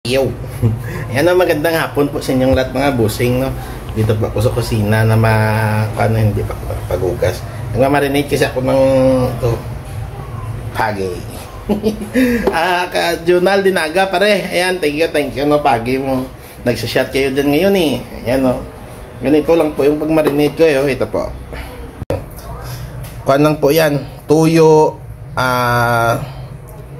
Yo. Ayan na, magandang hapon po sa inyong lahat mga busing, no. Dito po ako sa kusina na hindi pa pagugas. Nagmamarinate kasi ako ng pagi. Ka-journal dinaga pare. Ayan, thank you no, pagi mo. Nagsashot kayo dyan ngayon eh. Ayan no. Ganito lang po yung pagmarinate ko eh. Ito po. Kuhan lang po yan. Tuyo,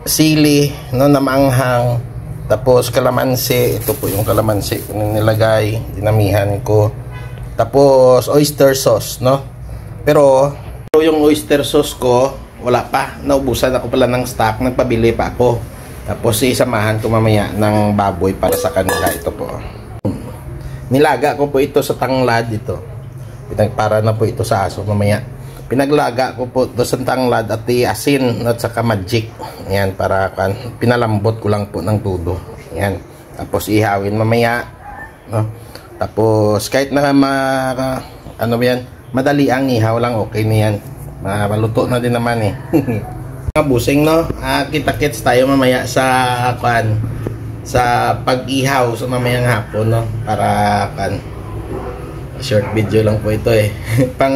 sili, no, na maanghang. Tapos kalamansi, ito po yung kalamansi ko nilagay, dinamihan ko. Tapos oyster sauce, no? Pero yung oyster sauce ko, wala pa. Naubusan ako pala ng stock, nagpabili pa ako. Tapos isamahan ko mamaya ng baboy para sa kanila. Ito po. Nilaga ko po ito sa tanglad ito. Para na po ito sa aso mamaya. Pinaglaga ko po ito sa tanglad at asin at saka magic. Ayan, para pinalambot ko lang po ng tudo. Ayan. Tapos ihawin mamaya, no? Tapos kahit na ano yan, madali ang ihaw lang, okay na yan. Maluto na din naman eh. Mga busing, no? Kita-kits tayo mamaya sa sa pag-ihaw sa mamayang hapon, no? Para short video lang po ito eh. Pang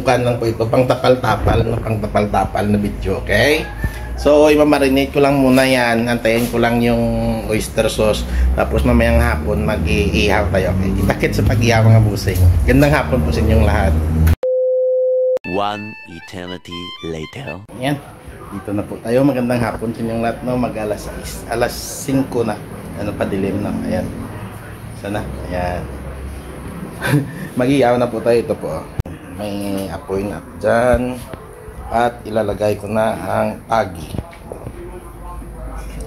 lang po ito, pang tapal-tapal, no? Pang tapal-tapal na video, okay? So, imamarinate ko lang muna yan. Antayin ko lang yung oyster sauce. Tapos mamayang hapon mag-iihaw tayo. Okay? Kita-kits sa pag-ihaw mga busing. Gandang hapon po sa inyong lahat. One eternity later. Yan. Dito na po tayo. Magandang hapon sa inyong lahat, no? Mag-alas 6. Alas 5 na. Ano pa dilim, no? Ayan. Sana. Ayan. Mag-iihaw na po tayo. Ito po. May apoy na dyan. At ilalagay ko na ang pagi.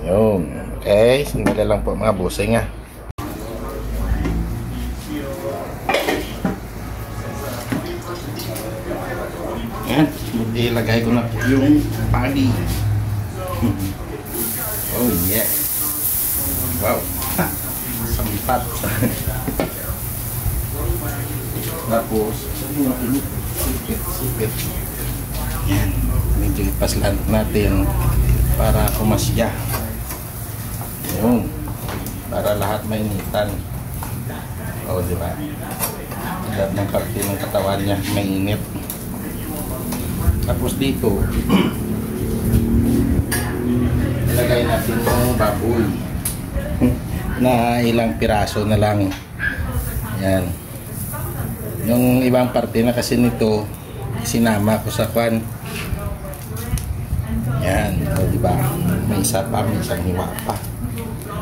Yun. Okay. Sandali lang po mga busing, ha. Yan. Ilagay ko na po yung pagi. Oh yeah. Wow. Sampat. Tapos sipit. Yan. Medyo ipaslan natin para kumasya. Yun. Para lahat mainitan. O, diba? Lahat ng parte ng katawan niya mainit. Tapos dito ilagay natin yung baboy na ilang piraso na lang. Yan. Yung ibang parte na kasi nito sinama ko sa kwan. Yan, o diba? May isa pa, may isang hiwa pa.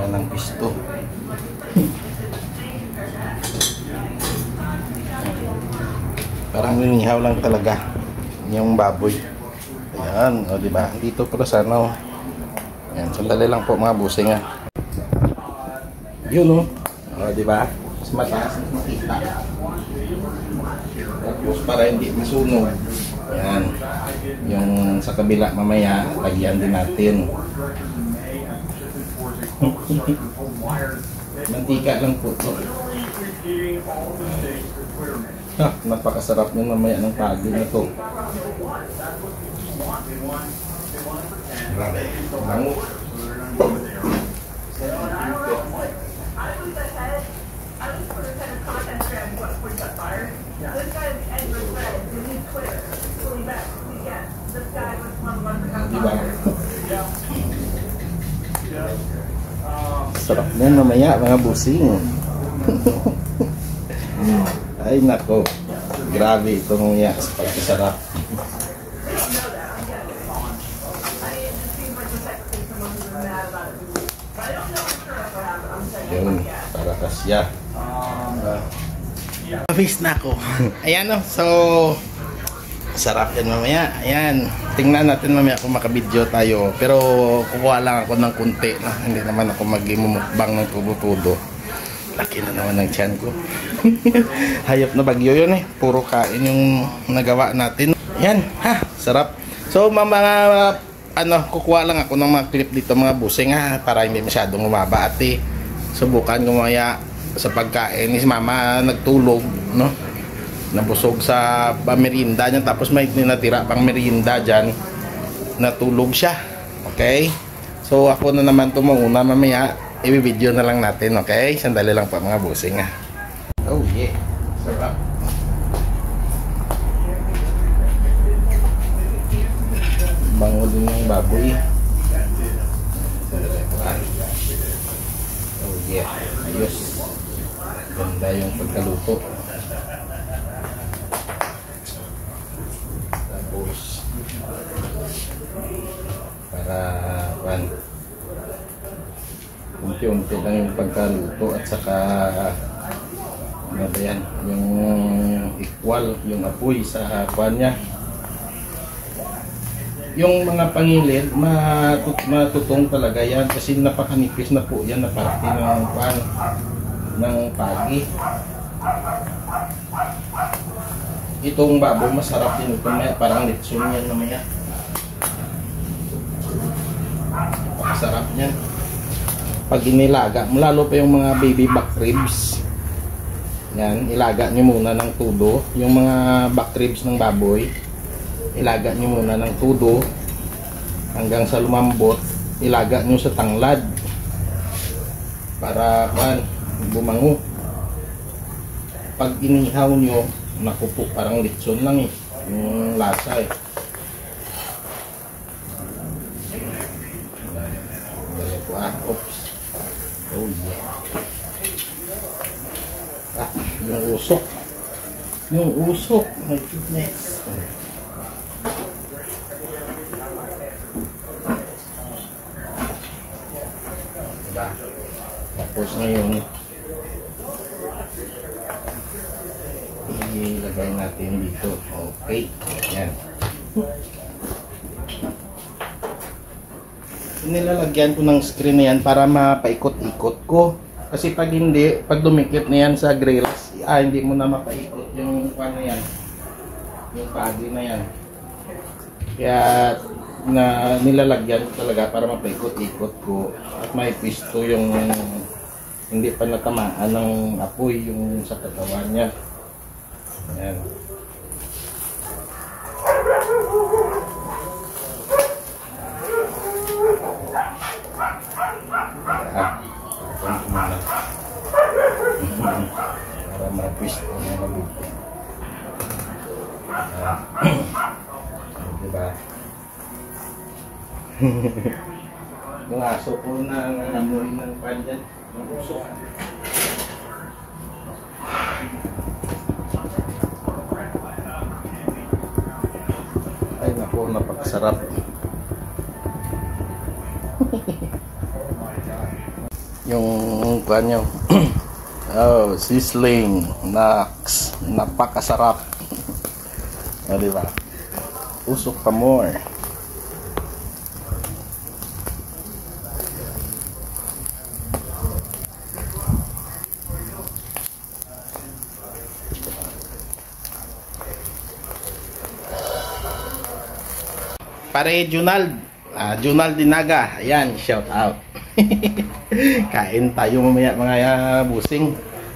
Yan ang pisto. Parang ninihaw lang talaga yung baboy. Ayan, o diba? Dito pala sana, o. Ayan, sandali lang po mga busing, ha. Yun, o diba? Mas mataas na makita. Tapos para hindi masunog, ayan, yung sa kabila mamaya lagyan din natin. Mantika lang po ito. Napakasarap nyo mamaya ng pagi na ito. Grabe, bango. Diba? Sarap na mamaya mga busing. Ay nako, grabe ito mamaya sa pagkasarap. Yun, para kasya. Face na ako. Ayan o, so sarap yan mamaya. Ayan, tingnan natin mamaya kung makabidyo tayo. Pero kukuha lang ako ng kunti na. Hindi naman ako mag-imumukbang ng tudo-tudo. Laki na naman ng tiyan ko. Hayop na bagyo yun eh. Puro kain yung nagawa natin. Ayan, ha, sarap. So mga kukuha lang ako ng mga clip dito mga busing, ha, para hindi masyadong umaba. At subukan ko mamaya sa pagkain. Si mama nagtulog, no? Nabusog sa merienda niya, tapos may natira pang merienda dyan, natulog siya. Okay, so ako na naman tumuna mamaya i-video na lang natin, okay? Sandali lang pa mga busing ah. Oh yeah, sarap. Bango din yung baboy. Oh yeah, ayos. Ganda yung pagkaluto. Tapos para unti-unti lang yung pagkaluto at saka ano ba yan, yung equal yung apoy sa pan niya. Yung mga pangilid matutong talaga yan kasi napakanipis na po yan na parte ng pan ng pagi. Itong baboy masarap din ito, parang litson yan namaya. Napakasarap niyan pag inilaga, lalo pa yung mga baby back ribs. Yan, ilaga nyo muna ng tudo yung mga back ribs ng baboy. Ilaga nyo muna ng tudo hanggang sa lumambot. Ilaga nyo sa tanglad para bumango. Pag inihaw nyo, naku po, parang litson lang yung lasa Oops. Oh yeah. Yung usok. Yung usok. My goodness. Diba? Tapos ngayon ilagay natin dito. Okay. Yan. Nilalagyan ko ng screen na yan para mapaikot-ikot ko. Kasi pag hindi, pag dumikit na yan sa grills, hindi mo na mapaikot yung pan na yan. Yung pagi na yan. Kaya nilalagyan ko talaga para mapaikot-ikot ko. At may pisto yung hindi pa natamaan ng apoy yung sa katawan niya. Ayan. Para ma-twist ko na mabuti. Diba? Yung aso ko na nangamoy ng pan dyan. Yung uso. Ay naku, napakasarap. Yung kanyo. Oh, sizzling, Nax, napakasarap. O, diba? Usok pa more. Pare Junald, Junald Dinaga, ayan, shout out. Kain tayo mamaya mga busing.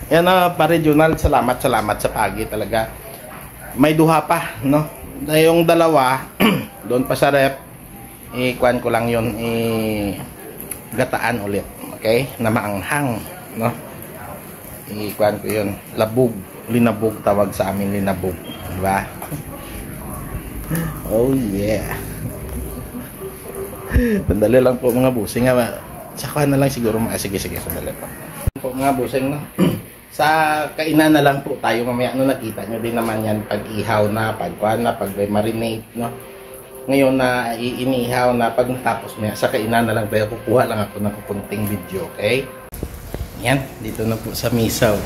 Yan pare Junald, salamat sa pagi talaga. May duha pa, no? Yung dalawa doon pa sa rep, ikuan ko lang yun, gataan ulit, okay? Na maanghang, no? Ikuan ko yun, labog, linabog tawag sa amin, linabog, di ba? Oh yeah. Sandali lang po mga busing ha. Tsaka na lang siguro sige sandali po mga busing, no? Sa kainan na lang po tayo mamaya. No, nakita nyo din naman yan pag ihaw na, pag marinate, no? Ngayon na inihaw na, pag natapos maya sa kainan na lang tayo, kukuha lang ako ng kukunting video, okay? Yan, dito na po sa misaw.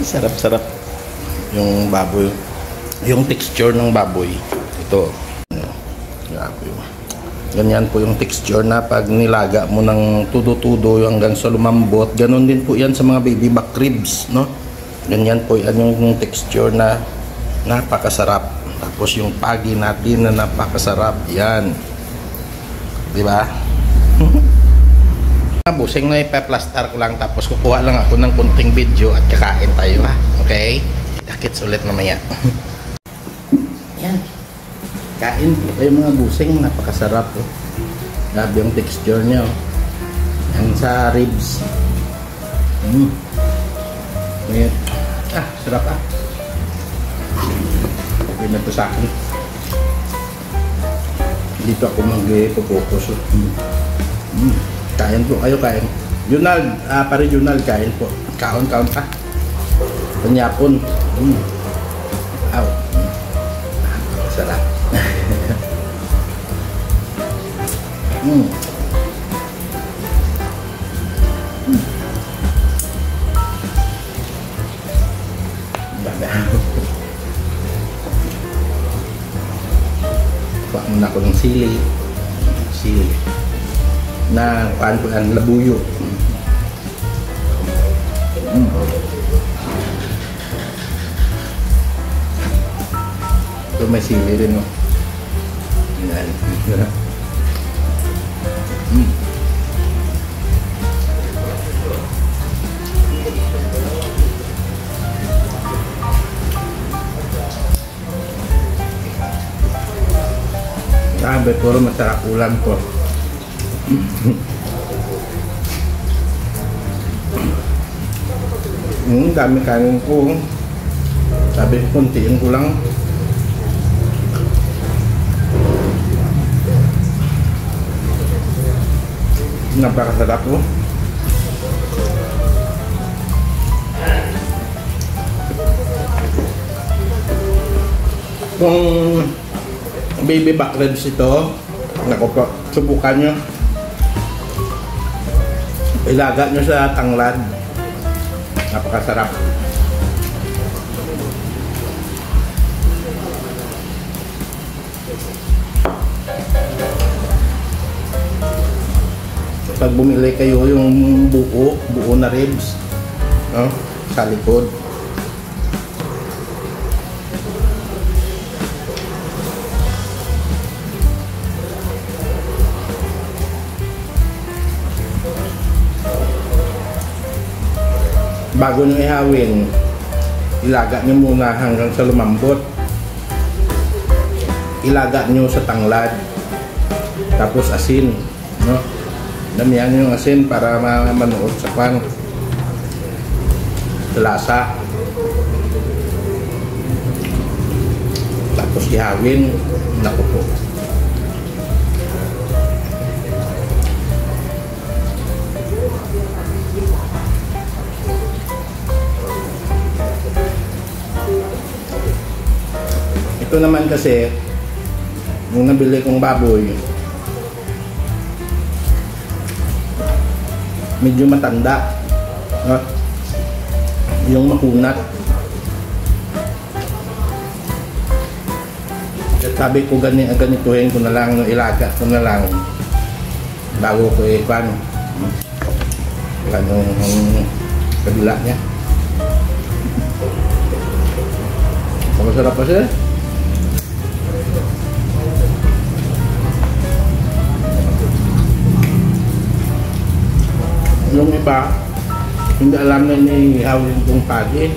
Sarap yung baboy, yung texture ng baboy. Ito, baboy. Ganyan po yung texture na pag nilaga mo ng tudo-tudo hanggang sa lumambot. Ganon din po yan sa mga baby back ribs, no? Ganyan po yan yung texture na napakasarap. Tapos yung pagi natin na napakasarap. Yan. Diba? Busing na ipaplastar ko lang, tapos kukuha lang ako ng kunting video at kakain tayo, ha? Okay? Kita-kits ulit mamaya. Yan. Kain po kayo mga busing, napakasarap, oh. Grabe yung texture niya, oh. Yan sa ribs. Ngayon. Sarap okay na to sa akin. Dito ako mag-focus. Kain po kayo, kain. Junal, pare Junal, kain po. Kaon-kaon pa. Panyapon. Aw. Sarap. Kuha muna ko ng sili na paan ko ang labuyo. Ito may sili rin, no? Yan. Sabi, puro masarap ulam ko. Dami kanin ko. Sabi ko, kuntiin ko lang. Napakasarap ko. Kung baby back ribs ito, naku po, subukan nyo. Ilaga nyo sa tanglad. Napakasarap. Pag bumili kayo yung buo na ribs, no, sa likod. Bago nyo ihawin, ilaga nyo muna hanggang sa lumambot. Ilaga nyo sa tanglad, tapos asin, no? Damihan nyo yung asin para manuot sa pan, sa lasa. Tapos ihawin. Naku po, ito naman kasi yung nabili kong baboy, medyo matanda, no? Yung makunat. Sabi ko ganituhin ko na lang, ilaga ko na lang bago ko ipan yung kabila niya. Masarap pa siya. Yung iba, hindi alam na inihawin itong pagi.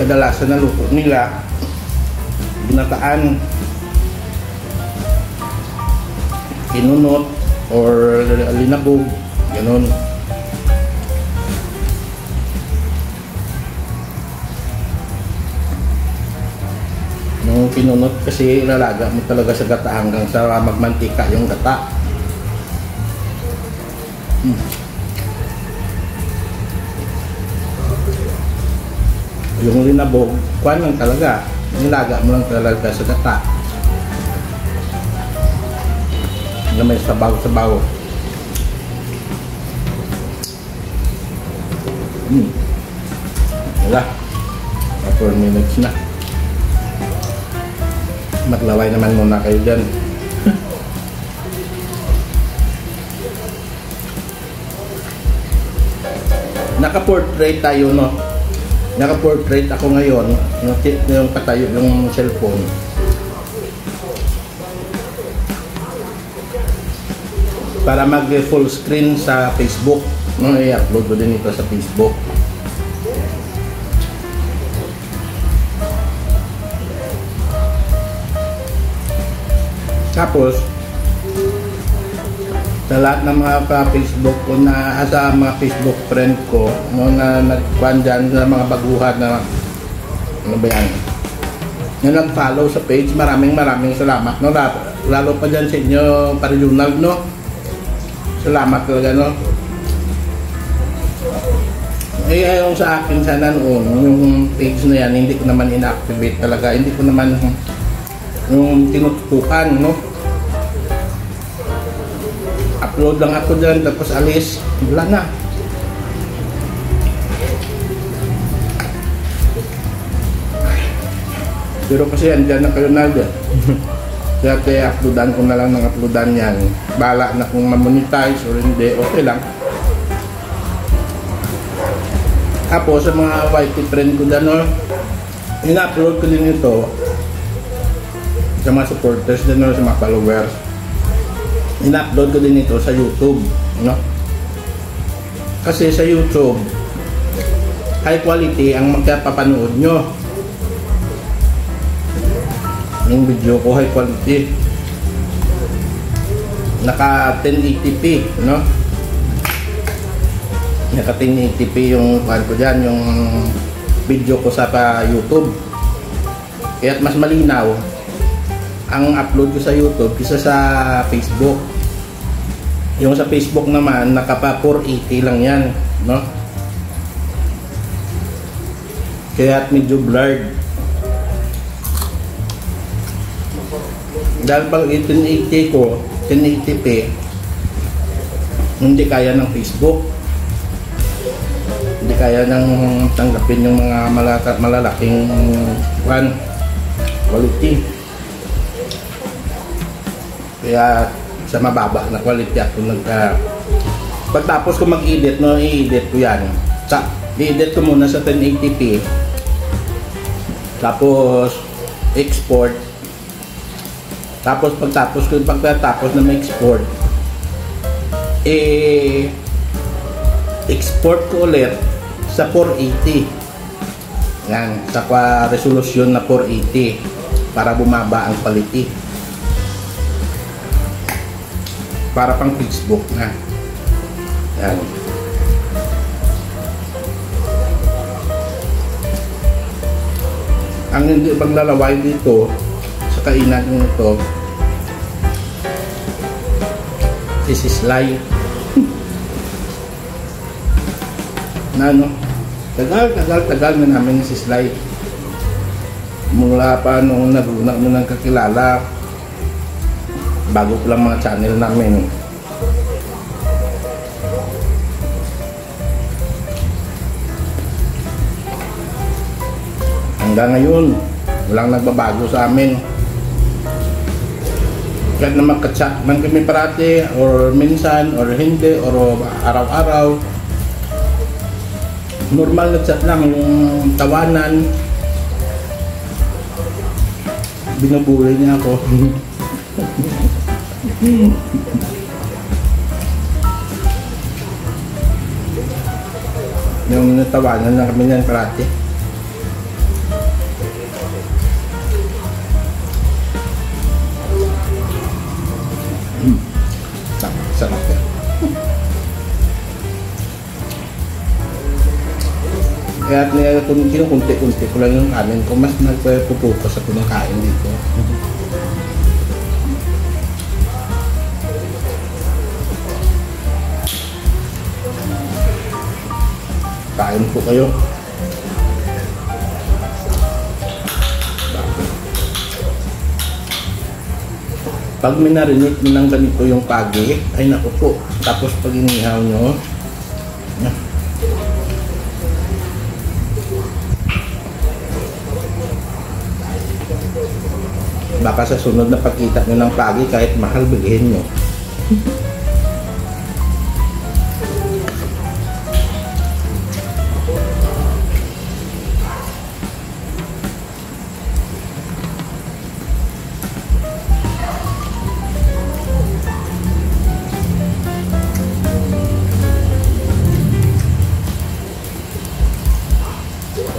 Kadalasan na luto nila, ginataan, kinunot, or linabog, ganun. Yung pinunot kasi ilalaga mo talaga sa gata hanggang sa magmantika yung gata. Yung linabog, kuwan lang talaga, nilaga mo lang talaga sa gata na may sabaw-sabaw. Wala, 4 minutes na. Maglaway naman muna kayo dyan. Naka-portrait tayo, no? Naka-portrait ako ngayon. Yung patayo yung cellphone. Para mag-full screen sa Facebook. No, i-upload ko din ito sa Facebook. Tapos, sa lahat ng mga Facebook ko na sa mga Facebook friend ko no, na nagkuhan dyan sa mga baguhan na ano ba yan na nag-follow sa page, maraming salamat no, lalo pa dyan sa inyo Parilunag no, salamat talaga no. Yung sa akin sana noon yung page na yan hindi ko naman inactivate talaga, hindi ko naman yung tinututukan no, upload lang ako dyan tapos alis, wala na. Pero kasi andyan na kayo na dyan. Kaya uploadan ko na lang ng uploadan yan, bahala na kung ma-monetize or hindi, okay lang. Tapos sa mga YT friend ko dyan no, ina-upload ko din ito sa mga supporters din no, sa mga followers. Ina-upload ko din ito sa YouTube no? Kasi sa YouTube high quality ang magpapanood nyo, yung video ko high quality, naka 1080p no, naka 1080p yung ko dyan, yung video ko sa YouTube, kaya mas malinaw ang upload ko sa YouTube kaysa sa Facebook. Yung sa Facebook naman nakapa 480 lang yan no, kaya medyo blurred dahil pag 1080 ko 1080p hindi kaya ng Facebook, hindi kaya nang tanggapin yung mga malalaking quality. Kaya sa mababa na quality ako pagtapos ko mag-edit no, i-edit ko yan, i-edit ko muna sa 1080p tapos export, tapos pagkatapos na ma-export export ko ulit sa 480 yan, sa resolution na 480 para bumaba ang quality, para pang Facebook na yan. Ang hindi paglalaway dito sa kainan nito isislay na no, tagal na namin isislay mula pa nung naguna mo nang kakilala, bago ko lang mga channel namin. Hanggang ngayon walang nagbabago sa amin, kahit na magka-chat man kami parati or minsan or hindi or araw-araw, normal na chat lang, yung tawanan, binubuli niya ako. Yung natawanan na kami niyan parati. Sarap yan. Kaya kinukunti-kunti ko lang yung kanin ko, mas nagpupuko sa pinakain dito. Kain po kayo. Pag minarinig mo ng ganito yung pagi, ay naku po. Tapos pag inihaw nyo, baka sa sunod na pagkita nyo ng pagi, kahit mahal, bighin nyo.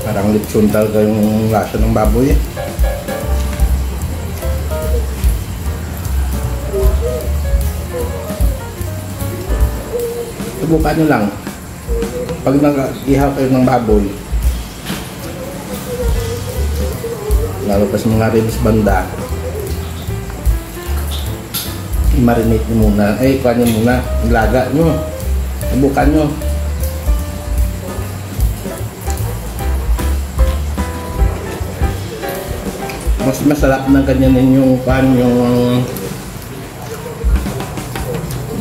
Parang lechon talaga yung lasa ng baboy eh. Subukan nyo lang. Pag nag-ihaw kayo ng baboy, lalo pa sa mga ribs banda, i-marinate nyo muna. Ay, kuha nyo muna. Ilaga nyo. Subukan nyo. Mas masarap na ganyan yung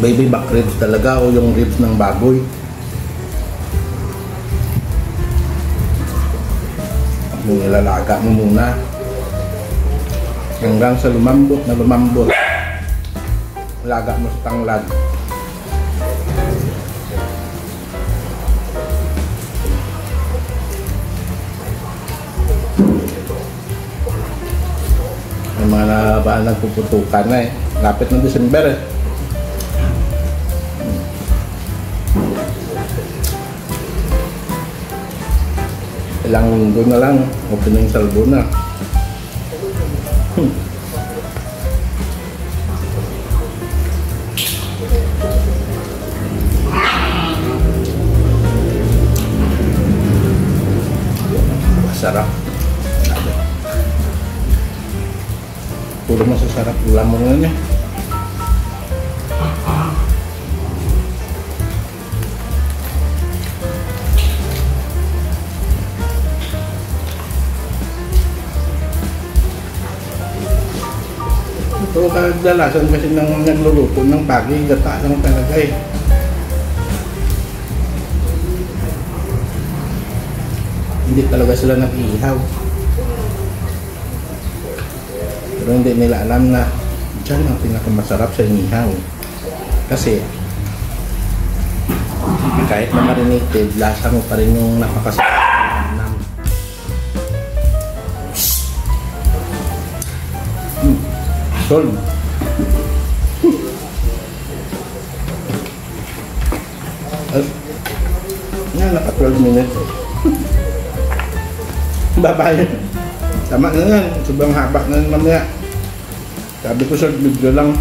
baby back ribs talaga o yung ribs ng baboy. Ilalaga mo muna hanggang sa lumambot na lumambot. Laga mo sa tanglad. May mga nagpuputukan na eh. Lapit ng December eh. Ilang linggo na lang, opening salbo na. Sarap. Puro masasarap ulam mo nga niya. Ito kadalasan kasi nang nagluluto ng pagi, gata lang talaga eh. Hindi talaga sila nag-ihaw. Pero hindi nila alam na dyan ang pinakamasarap sa inihaw. Kasi kahit na marinated, lasa mo pa rin yung napakasarap. Solve. Yan, naka 12 minutes. Bye-bye. Tama na yan. Sobrang haba na mamaya. Sabi ko short video lang.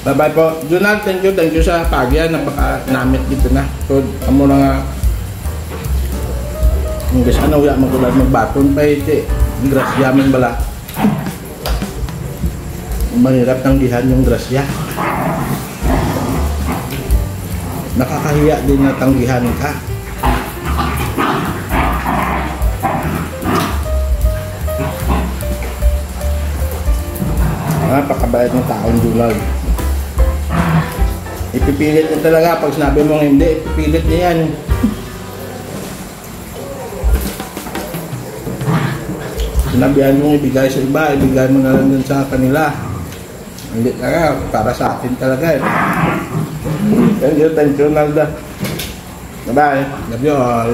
Bye-bye po. Junal, thank you sa pagya. Napaka-namit dito na. So, amo na nga. Ang guys, ano, wala magulad magbaton pa iti. Grasyamin bala. Mahirap tanggihan yung grasya. Nakakahiya din na tanggihan ka. Napakabayad ng taong Junal. Ipipilit niya talaga. Pag sinabi mong hindi, ipipilit niya yan. Sinabihan mong ibigay sa iba, ibigay mo na lang dun sa kanila. Hindi talaga, para sa atin talaga eh. Thank you, Nalda. Bye-bye. Love you all.